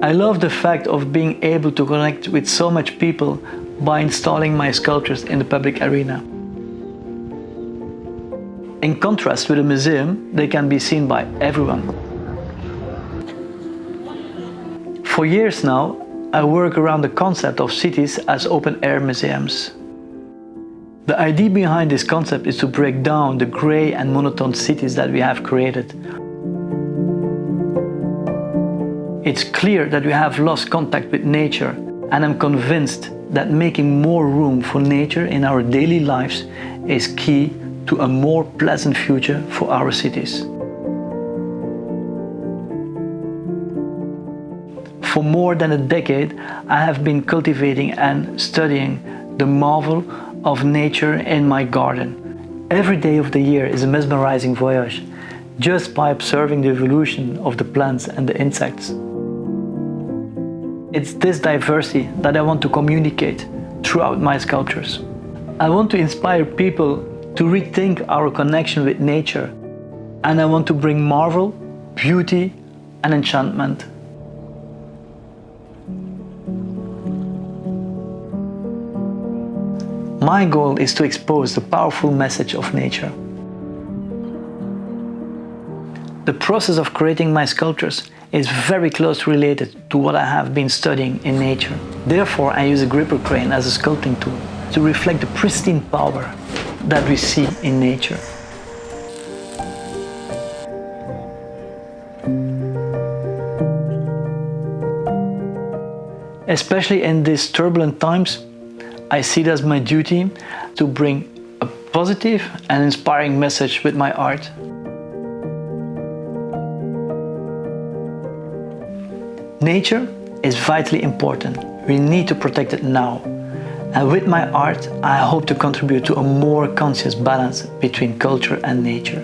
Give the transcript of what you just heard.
I love the fact of being able to connect with so much people by installing my sculptures in the public arena. In contrast with a museum, they can be seen by everyone. For years now, I work around the concept of cities as open-air museums. The idea behind this concept is to break down the grey and monotone cities that we have created. It's clear that we have lost contact with nature, and I'm convinced that making more room for nature in our daily lives is key to a more pleasant future for our cities. For more than a decade, I have been cultivating and studying the marvel of nature in my garden. Every day of the year is a mesmerizing voyage, just by observing the evolution of the plants and the insects. It's this diversity that I want to communicate throughout my sculptures. I want to inspire people to rethink our connection with nature, and I want to bring marvel, beauty, and enchantment. My goal is to expose the powerful message of nature. The process of creating my sculptures is very closely related to what I have been studying in nature. Therefore, I use a gripper crane as a sculpting tool to reflect the pristine power that we see in nature. Especially in these turbulent times, I see it as my duty to bring a positive and inspiring message with my art. Nature is vitally important. We need to protect it now. And with my art, I hope to contribute to a more conscious balance between culture and nature.